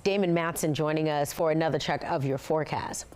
Damon Matson joining us for another check of your forecast.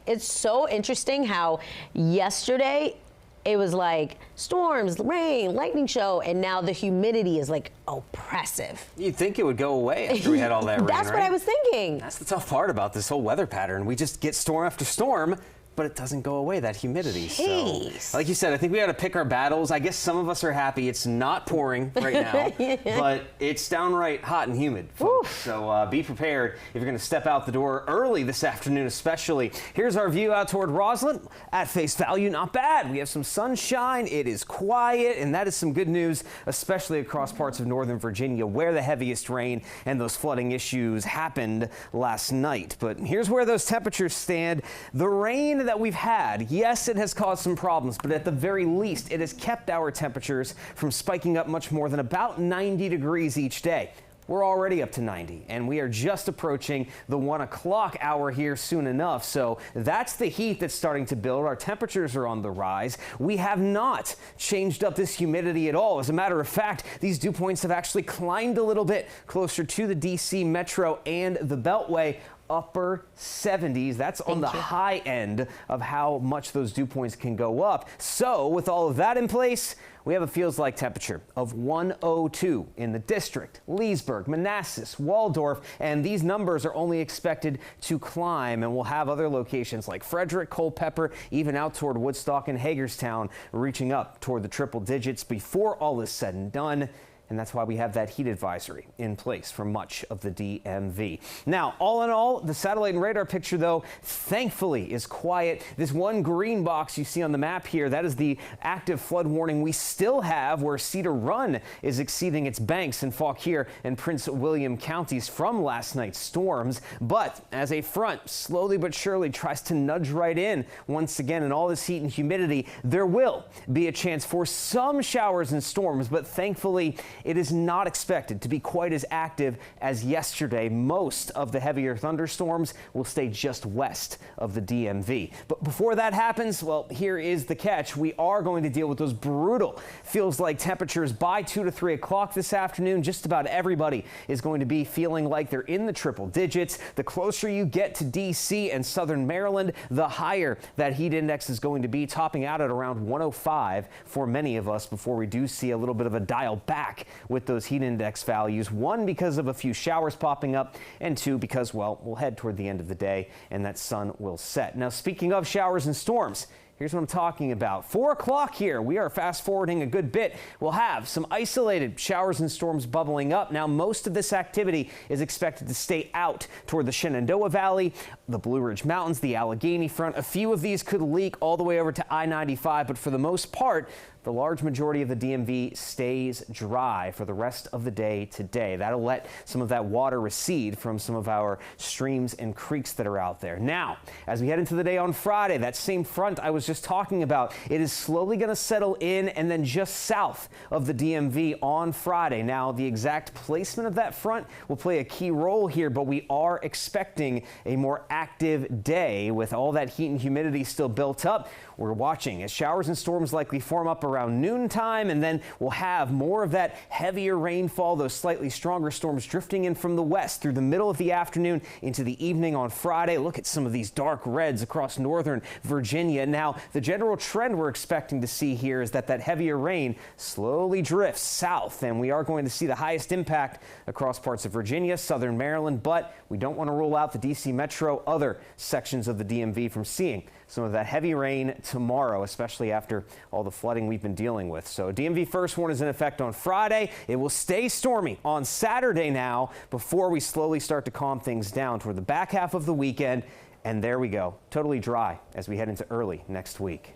It's so interesting how yesterday it was like storms, rain, lightning show, and now the humidity is like oppressive. You'd think it would go away after we had all that rain, That's what I was thinking. That's the tough part about this whole weather pattern. We just get storm after storm, but it doesn't go away, that humidity. Jeez. So, like you said, I think we got to pick our battles. I guess some of us are happy it's not pouring right now, but it's downright hot and humid, folks. So be prepared if you're going to step out the door early this afternoon, especially. Here's our view out toward Roslyn. At face value, not bad. We have some sunshine. It is quiet, and that is some good news, especially across parts of northern Virginia, where the heaviest rain and those flooding issues happened last night. But here's where those temperatures stand. The rain that we've had, yes, it has caused some problems, but at the very least, it has kept our temperatures from spiking up much more than about 90 degrees each day. We're already up to 90, and we are just approaching the 1 o'clock hour here soon enough. So that's the heat that's starting to build. Our temperatures are on the rise. We have not changed up this humidity at all. As a matter of fact, these dew points have actually climbed a little bit closer to the D.C. metro and the Beltway. Upper 70s. That's on the high end of how much those dew points can go up. So with all of that in place, we have a feels like temperature of 102 in the district, Leesburg, Manassas, Waldorf, and these numbers are only expected to climb, and we'll have other locations like Frederick, Culpeper, even out toward Woodstock and Hagerstown reaching up toward the triple digits before all is said and done. And that's why we have that heat advisory in place for much of the DMV. Now, all in all, the satellite and radar picture, though, thankfully is quiet. This one green box you see on the map here, that is the active flood warning we still have, where Cedar Run is exceeding its banks in Fauquier and Prince William counties from last night's storms. But as a front slowly but surely tries to nudge right in once again, in all this heat and humidity, there will be a chance for some showers and storms, but thankfully, it is not expected to be quite as active as yesterday. Most of the heavier thunderstorms will stay just west of the DMV. But before that happens, well, here is the catch. We are going to deal with those brutal feels like temperatures by 2 to 3 o'clock this afternoon. Just about everybody is going to be feeling like they're in the triple digits. The closer you get to D.C. and southern Maryland, the higher that heat index is going to be, topping out at around 105 for many of us before we do see a little bit of a dial back with those heat index values. One, because of a few showers popping up, and two, because, well, we'll head toward the end of the day and that sun will set. Now, speaking of showers and storms, here's what I'm talking about. 4 o'clock here, we are fast forwarding a good bit. We'll have some isolated showers and storms bubbling up. Now, most of this activity is expected to stay out toward the Shenandoah Valley, the Blue Ridge Mountains, the Allegheny Front. A few of these could leak all the way over to I-95, but for the most part, the large majority of the DMV stays dry for the rest of the day today. That'll let some of that water recede from some of our streams and creeks that are out there. Now, as we head into the day on Friday, that same front I was just talking about, it is slowly going to settle in and then just south of the DMV on Friday. Now, the exact placement of that front will play a key role here, but we are expecting a more active day with all that heat and humidity still built up. We're watching as showers and storms likely form up around noontime, and then we'll have more of that heavier rainfall, those slightly stronger storms drifting in from the west through the middle of the afternoon into the evening on Friday. Look at some of these dark reds across northern Virginia. Now, the general trend we're expecting to see here is that heavier rain slowly drifts south, and we are going to see the highest impact across parts of Virginia, southern Maryland, but we don't want to rule out the D.C. metro, other sections of the DMV from seeing some of that heavy rain tomorrow, especially after all the flooding we've been dealing with. So DMV first warning is in effect on Friday. It will stay stormy on Saturday now before we slowly start to calm things down toward the back half of the weekend. And there we go, totally dry as we head into early next week.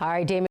All right, Damon.